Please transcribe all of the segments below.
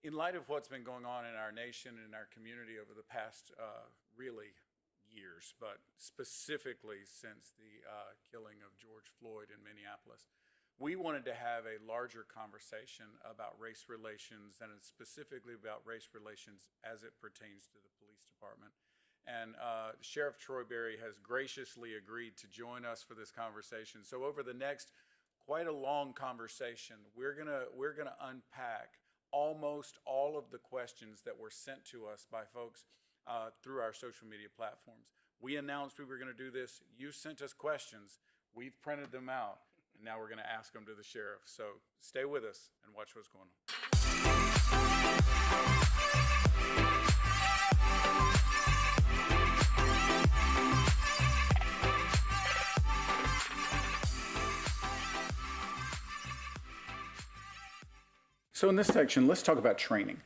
In light of what's been going on in our nation and in our community over the past really years, but specifically since the killing of George Floyd in Minneapolis, we wanted to have a larger conversation about race relations and specifically about race relations as it pertains to the police department. And Sheriff Troy Berry has graciously agreed to join us for this conversation. So over the next quite a long conversation, we're gonna unpack almost all of the questions that were sent to us by folks through our social media platforms. We announced we were going to do this. You sent us questions. We've printed them out, and now we're going to ask them to the sheriff. So stay with us and watch what's going on. So in this section, let's talk about training,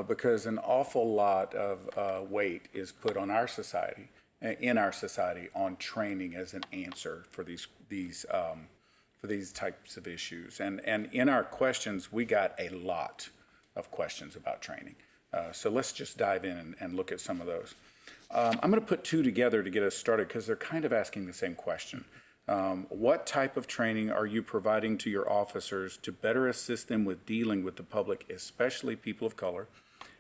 because an awful lot of weight is put on our society, in our society, on training as an answer for these types of issues. And in our questions, we got a lot of questions about training. So let's just dive in and look at some of those. I'm going to put two together to get us started because they're kind of asking the same question. What type of training are you providing to your officers to better assist them with dealing with the public, especially people of color?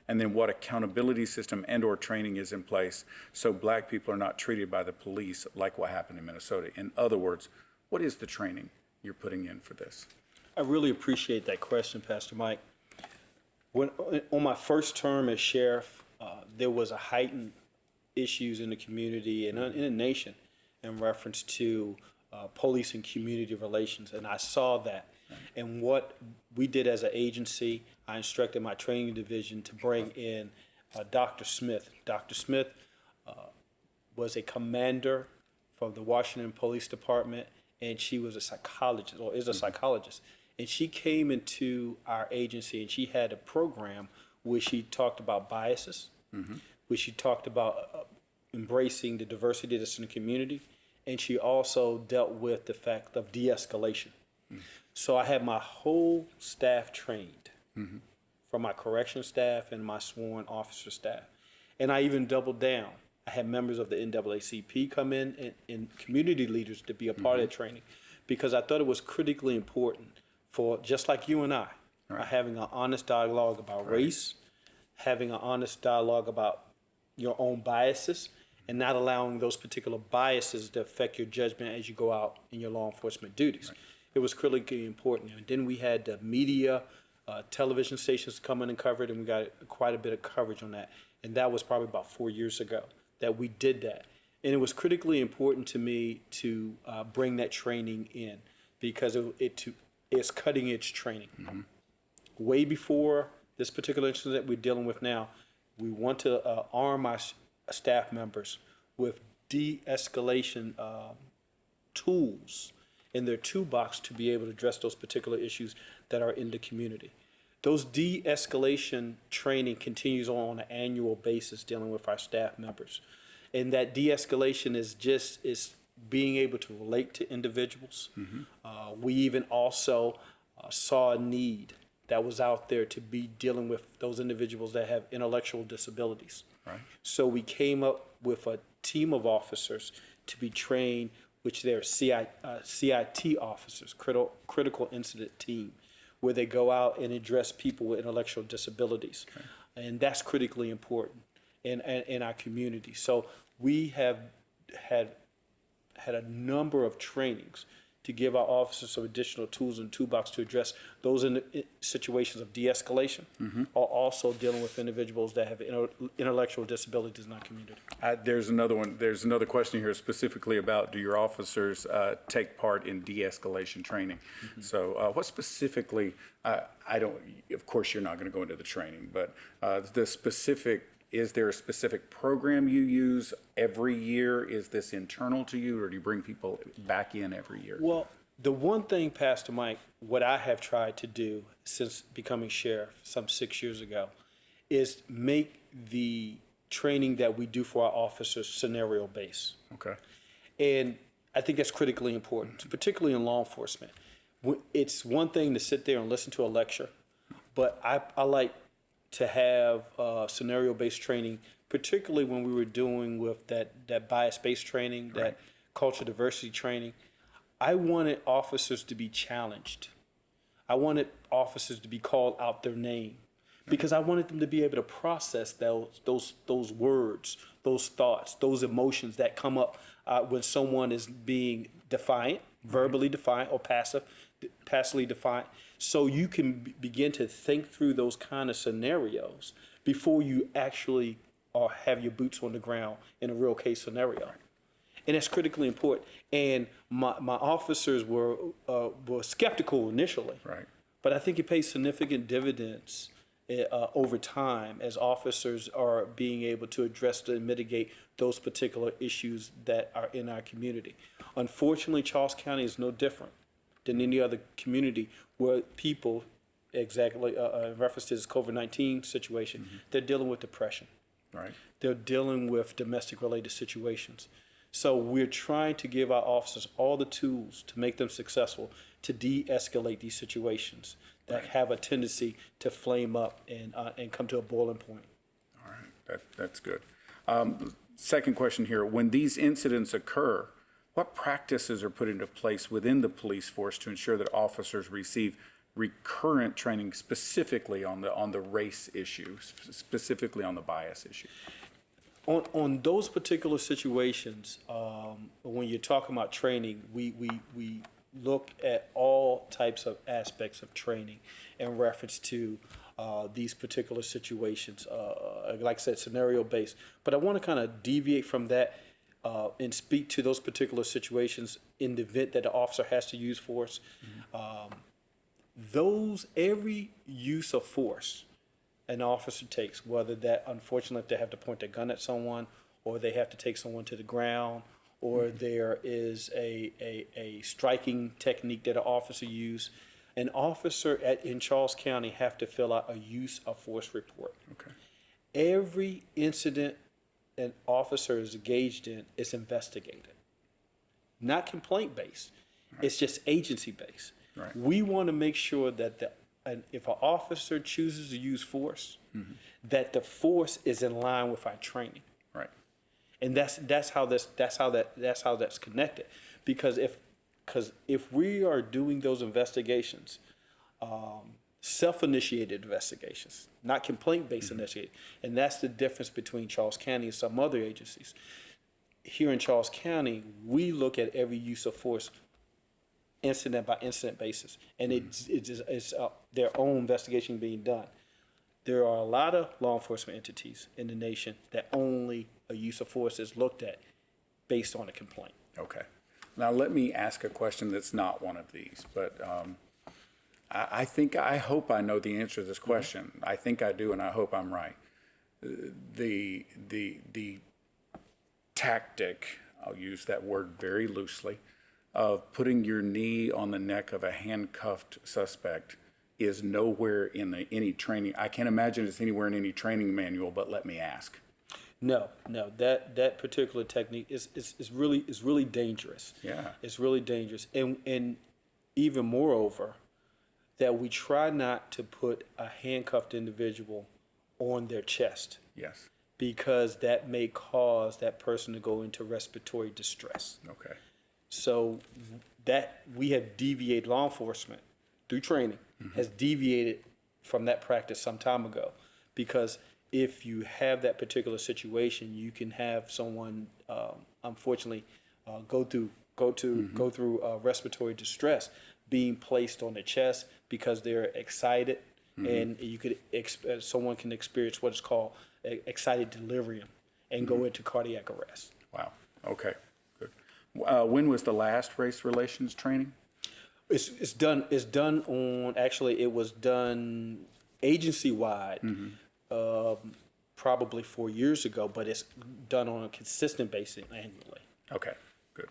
And then what accountability system and or training is in place so black people are not treated by the police like what happened in Minnesota? In other words, what is the training you're putting in for this? I really appreciate that question, Pastor Mike. On my first term as sheriff, there was a heightened issues in the community and in the nation in reference to police and community relations, and I saw that. And what we did as an agency, I instructed my training division to bring in Dr. Smith. Dr. Smith was a commander from the Washington Police Department, and she was a psychologist, or is a psychologist. And she came into our agency, and she had a program where she talked about biases, where she talked about embracing the diversity that's in the community, and she also dealt with the fact of de-escalation. So I had my whole staff trained, from my correction staff and my sworn officer staff. And I even doubled down. I had members of the NAACP come in and community leaders to be a part of that training, because I thought it was critically important for, just like you and I, having an honest dialogue about race, having an honest dialogue about your own biases, and not allowing those particular biases to affect your judgment as you go out in your law enforcement duties. It was critically important. And then we had the media, television stations come in and cover it, and we got quite a bit of coverage on that. And that was probably about 4 years ago that we did that. And it was critically important to me to bring that training in, because it's cutting edge training. Way before this particular incident that we're dealing with now, we want to arm our staff members with de-escalation tools in their toolbox to be able to address those particular issues that are in the community. Those de-escalation training continues on an annual basis dealing with our staff members. And that de-escalation is being able to relate to individuals. We even also saw a need that was out there to be dealing with those individuals that have intellectual disabilities. So we came up with a team of officers to be trained, which they're CIT officers, critical incident team, where they go out and address people with intellectual disabilities. And that's critically important in our community. So we have had a number of trainings to give our officers some additional tools in the toolbox to address those situations of de-escalation, or also dealing with individuals that have intellectual disabilities in our community. There's another one. There's another question here specifically about, do your officers take part in de-escalation training? So what specifically, of course you're not going to go into the training, but is there a specific program you use every year? Is this internal to you, or do you bring people back in every year? Well, the one thing, Pastor Mike, what I have tried to do since becoming sheriff some 6 years ago is make the training that we do for our officers scenario-based. And I think that's critically important, particularly in law enforcement. It's one thing to sit there and listen to a lecture, but I like to have scenario-based training, particularly when we were doing with that bias-based training, that culture diversity training. I wanted officers to be challenged. I wanted officers to be called out their name, because I wanted them to be able to process those words, those thoughts, those emotions that come up when someone is being defiant, verbally defiant, or passively defiant. So you can begin to think through those kind of scenarios before you actually have your boots on the ground in a real case scenario. And that's critically important. And my officers were skeptical initially, but I think it pays significant dividends over time as officers are being able to address and mitigate those particular issues that are in our community. Unfortunately, Charles County is no different than any other community where people, exactly in reference to this COVID-19 situation, they're dealing with depression. They're dealing with domestic related situations. So we're trying to give our officers all the tools to make them successful, to de-escalate these situations that have a tendency to flame up and come to a boiling point. All right, that's good. Second question here, when these incidents occur, what practices are put into place within the police force to ensure that officers receive recurrent training specifically on the race issue, specifically on the bias issue? On those particular situations, when you're talking about training, we look at all types of aspects of training in reference to these particular situations, like I said, scenario-based. But I want to kind of deviate from that and speak to those particular situations in the event that the officer has to use force. Every use of force an officer takes, whether that, unfortunately, if they have to point their gun at someone, or they have to take someone to the ground, or there is a striking technique that an officer uses, an officer in Charles County have to fill out a use of force report. Every incident an officer is engaged in is investigated, not complaint-based. It's just agency-based. We want to make sure that if an officer chooses to use force, that the force is in line with our training. And that's how that's connected. Because if we are doing those investigations, self-initiated investigations, not complaint-based investigations, and that's the difference between Charles County and some other agencies. Here in Charles County, we look at every use of force incident by incident basis, and it's their own investigation being done. There are a lot of law enforcement entities in the nation that only a use of force is looked at based on a complaint. Okay. Now let me ask a question that's not one of these, but I hope I know the answer to this question. I think I do, and I hope I'm right. The tactic, I'll use that word very loosely, of putting your knee on the neck of a handcuffed suspect is nowhere in any training. I can't imagine it's anywhere in any training manual, but let me ask. No, that particular technique is really dangerous. It's really dangerous, and even moreover, that we try not to put a handcuffed individual on their chest. Because that may cause that person to go into respiratory distress. So that we have deviated, law enforcement through training has deviated from that practice some time ago, because if you have that particular situation, you can have someone unfortunately go through respiratory distress, being placed on the chest because they're excited, and someone can experience what is called excited delirium and go into cardiac arrest. Wow. Okay. Good. When was the last race relations training? It's done on, actually it was done agency-wide probably 4 years ago, but it's done on a consistent basis annually. Okay, good.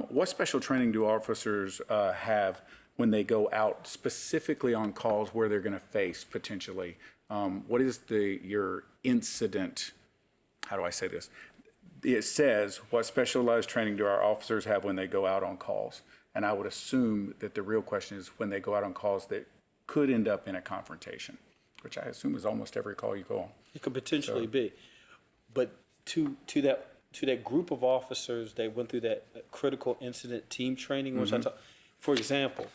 What special training do officers have when they go out specifically on calls where they're going to face potentially? What is your incident, how do I say this? It says, what specialized training do our officers have when they go out on calls? And I would assume that the real question is when they go out on calls that could end up in a confrontation. which I assume is almost every call you go on. It could potentially be. But to that group of officers that went through that critical incident team training, which for example,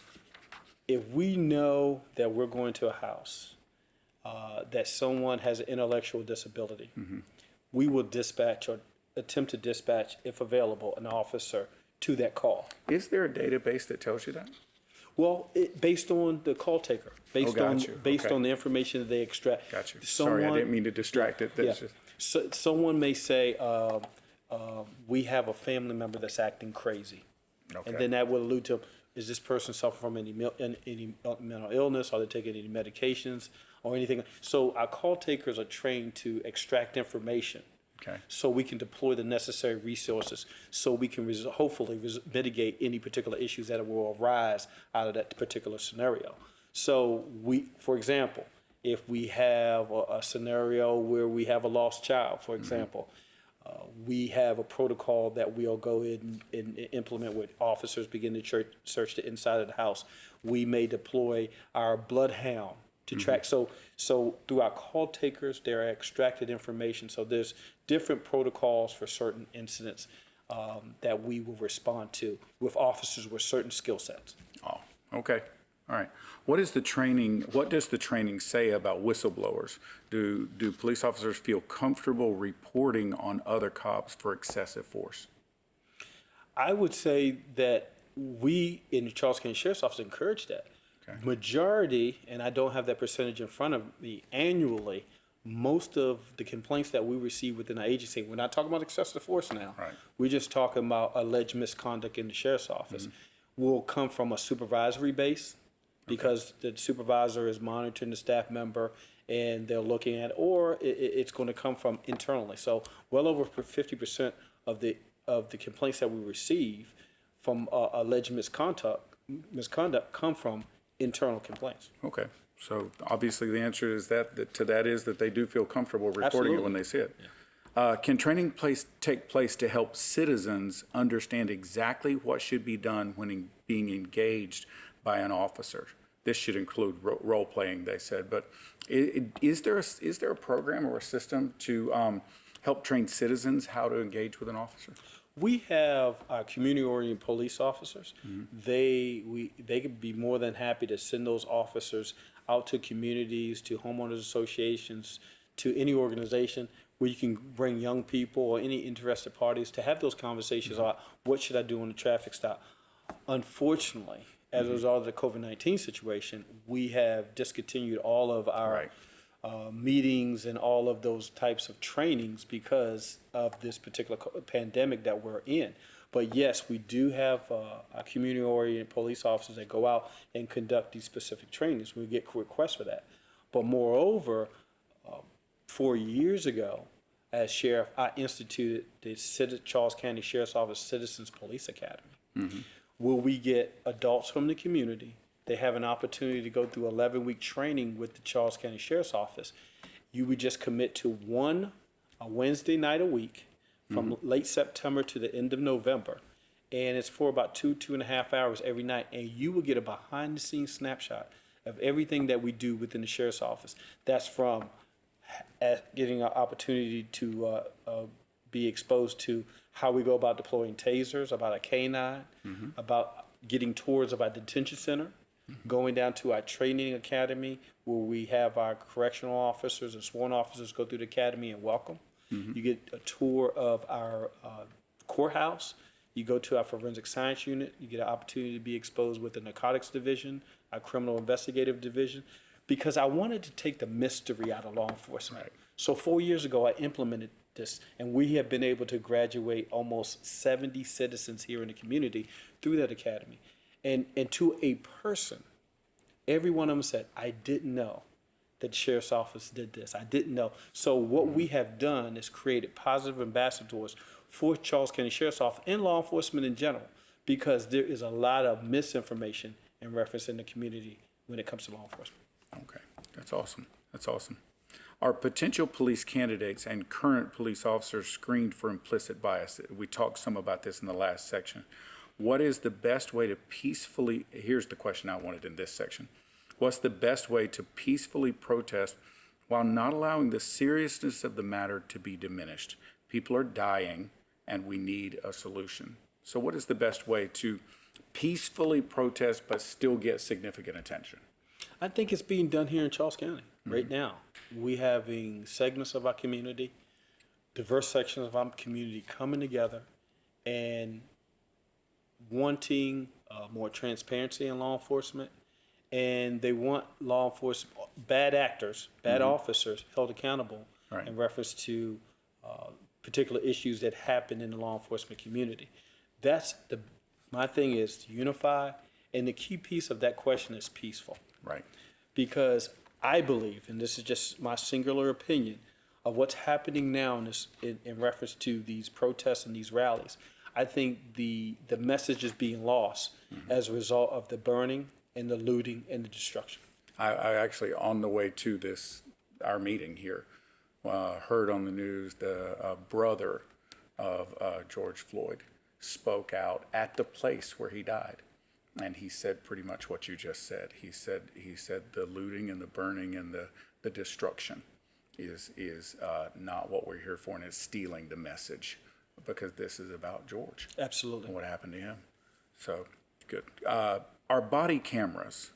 if we know that we're going to a house that someone has an intellectual disability, we will dispatch or attempt to dispatch, if available, an officer to that call. Is there a database that tells you that? Well, based on the call taker, based Okay. on the information that they extract. Got you. Sorry, I didn't mean to distract it. Yeah. So, someone may say, we have a family member that's acting crazy. Okay. And then that will allude to, is this person suffering from any mental illness? Are they taking any medications or anything? So our call takers are trained to extract information. Okay. So we can deploy the necessary resources, so we can hopefully mitigate any particular issues that will arise out of that particular scenario. So for example, if we have a scenario where we have a lost child, for example, we have a protocol that we'll go in and implement with officers begin to search the inside of the house. We may deploy our bloodhound to track. So through our call takers, they're extracted information. So there's different protocols for certain incidents that we will respond to with officers with certain skill sets. Oh, okay. All right. What does the training say about whistleblowers? Do police officers feel comfortable reporting on other cops for excessive force? I would say that we in the Charles County Sheriff's Office encourage that. Okay. Majority, and I don't have that percentage in front of me, annually, most of the complaints that we receive within our agency, we're not talking about excessive force now. Right. We're just talking about alleged misconduct in the sheriff's office, will come from a supervisory base, because the supervisor is monitoring the staff member and they're looking at, or it's going to come from internally. So well over 50% of the complaints that we receive from alleged misconduct come from internal complaints. Okay. So obviously the answer is that they do feel comfortable reporting Absolutely. it when they see it. Yeah. Can training take place to help citizens understand exactly what should be done when being engaged by an officer? This should include role playing, they said. But is there a program or a system to help train citizens how to engage with an officer? We have our community-oriented police officers. They could be more than happy to send those officers out to communities, to homeowners associations, to any organization where you can bring young people or any interested parties to have those conversations about what should I do on the traffic stop. Unfortunately, as a result of the COVID-19 situation, we have discontinued all of our meetings and all of those types of trainings because of this particular pandemic that we're in. But yes, we do have our community-oriented police officers that go out and conduct these specific trainings. We get requests for that. But moreover, 4 years ago, as sheriff, I instituted the Charles County Sheriff's Office Citizens Police Academy, where we get adults from the community. They have an opportunity to go through 11-week training with the Charles County Sheriff's Office. You would just commit to a Wednesday night a week from late September to the end of November. And it's for about 2.5 hours every night. And you will get a behind-the-scenes snapshot of everything that we do within the Sheriff's Office. That's from getting an opportunity to be exposed to how we go about deploying tasers, about a K-9, about getting tours of our detention center, going down to our training academy where we have our correctional officers and sworn officers go through the academy and welcome. You get a tour of our courthouse. You go to our forensic science unit. You get an opportunity to be exposed with the narcotics division, our criminal investigative division, because I wanted to take the mystery out of law enforcement. Right. So 4 years ago, I implemented this, and we have been able to graduate almost 70 citizens here in the community through that academy. And to a person, every one of them said, I didn't know that the Sheriff's Office did this. I didn't know. So what we have done is created positive ambassadors for Charles County Sheriff's Office and law enforcement in general, because there is a lot of misinformation and reference in the community when it comes to law enforcement. Okay, that's awesome. That's awesome. Are potential police candidates and current police officers screened for implicit bias? We talked some about this in the last section. What is the best way to peacefully, here's the question I wanted in this section. What's the best way to peacefully protest while not allowing the seriousness of the matter to be diminished? People are dying, and we need a solution. So what is the best way to peacefully protest but still get significant attention? I think it's being done here in Charles County right now. We having segments of our community, diverse sections of our community coming together and wanting more transparency in law enforcement. And they want law enforcement, bad actors, bad officers held accountable in reference to particular issues that happen in the law enforcement community. My thing is to unify, and the key piece of that question is peaceful. Right. Because I believe, and this is just my singular opinion, of what's happening now in reference to these protests and these rallies, I think the message is being lost as a result of the burning and the looting and the destruction. I actually, on the way to our meeting here, heard on the news the brother of George Floyd spoke out at the place where he died. And he said pretty much what you just said. He said the looting and the burning and the destruction is not what we're here for, and it's stealing the message, because this is about George. Absolutely. And what happened to him. So, good. Are body cameras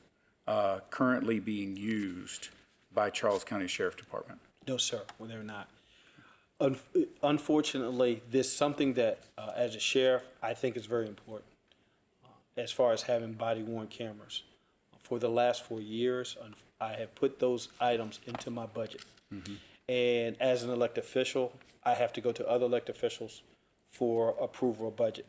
currently being used by Charles County Sheriff Department? No, sir, well, they're not. Unfortunately, this is something that, as a sheriff, I think is very important. As far as having body-worn cameras. For the last 4 years, I have put those items into my budget. And as an elected official, I have to go to other elected officials for approval of budget.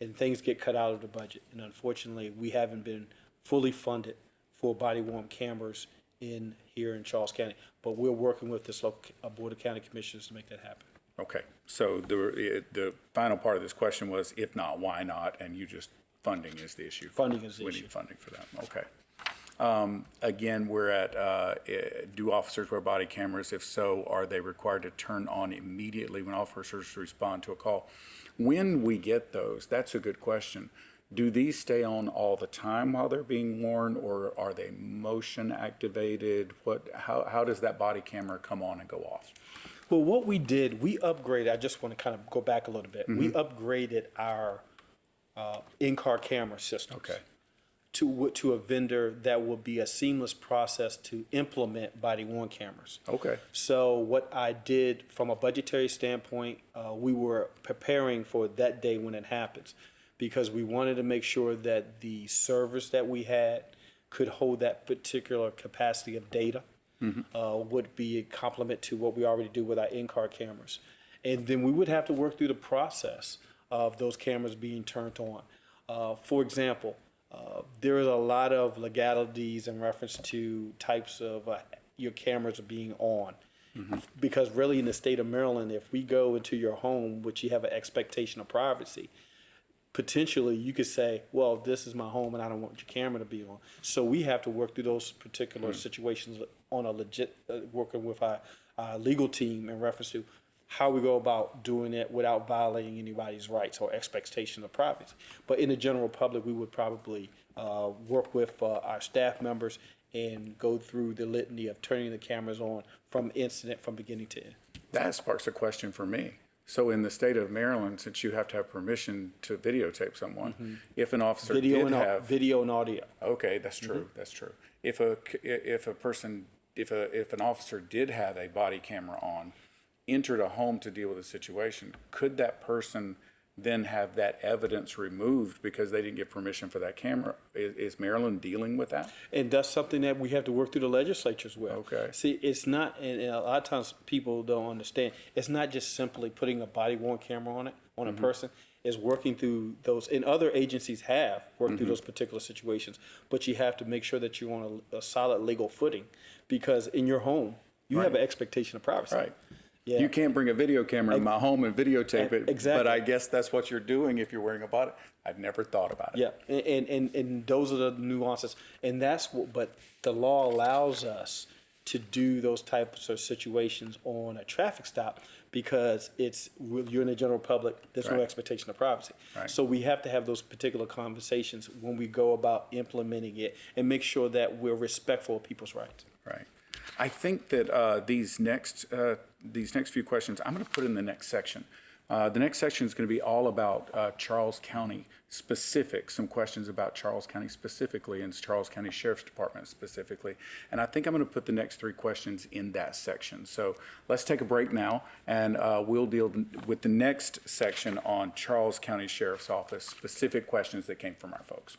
And things get cut out of the budget. And unfortunately, we haven't been fully funded for body-worn cameras here in Charles County. But we're working with this local Board of County Commissioners to make that happen. Okay. So the final part of this question was, if not, why not? And you just... funding is the issue. Funding is the issue. We need funding for that. Okay. Again, we're at, do officers wear body cameras? If so, are they required to turn on immediately when officers respond to a call? When we get those, that's a good question. Do these stay on all the time while they're being worn, or are they motion activated? How does that body camera come on and go off? Well, what we did, we upgraded, I just want to kind of go back a little bit. We upgraded our in-car camera systems to a vendor that will be a seamless process to implement body-worn cameras. Okay. So what I did from a budgetary standpoint, we were preparing for that day when it happens, because we wanted to make sure that the servers that we had could hold that particular capacity of data, would be a complement to what we already do with our in-car cameras. And then we would have to work through the process of those cameras being turned on. For example, there is a lot of legalities in reference to types of your cameras being on. Because really in the state of Maryland, if we go into your home, which you have an expectation of privacy, potentially you could say, well, this is my home and I don't want your camera to be on. So we have to work through those particular situations on a legit, working with our legal team in reference to how we go about doing it without violating anybody's rights or expectation of privacy. But in the general public, we would probably work with our staff members and go through the litany of turning the cameras on from incident from beginning to end. That sparks a question for me. So in the state of Maryland, since you have to have permission to videotape someone, if an officer Video and audio. Okay, that's true. That's true. If an officer did have a body camera on, entered a home to deal with a situation, could that person then have that evidence removed because they didn't get permission for that camera? Is Maryland dealing with that? And that's something that we have to work through the legislatures with. Okay. See, it's not, and a lot of times people don't understand, it's not just simply putting a body-worn camera on it, on a person. It's working through those, and other agencies have worked through those particular situations, but you have to make sure that you're on a solid legal footing, because in your home, you have an expectation of privacy. Right. Yeah. You can't bring a video camera in my home and videotape it. Exactly. But I guess that's what you're doing if you're wearing a body. I've never thought about it. Yeah, and those are the nuances, and that's what. But the law allows us to do those types of situations on a traffic stop because you're in the general public, there's no Right. expectation of privacy. Right. So we have to have those particular conversations when we go about implementing it and make sure that we're respectful of people's rights. Right. I think that these next few questions, I'm going to put in the next section. The next section is going to be all about Charles County specific, some questions about Charles County specifically and Charles County Sheriff's Department specifically. And I think I'm going to put the next 3 questions in that section. So let's take a break now, and we'll deal with the next section on Charles County Sheriff's Office specific questions that came from our folks.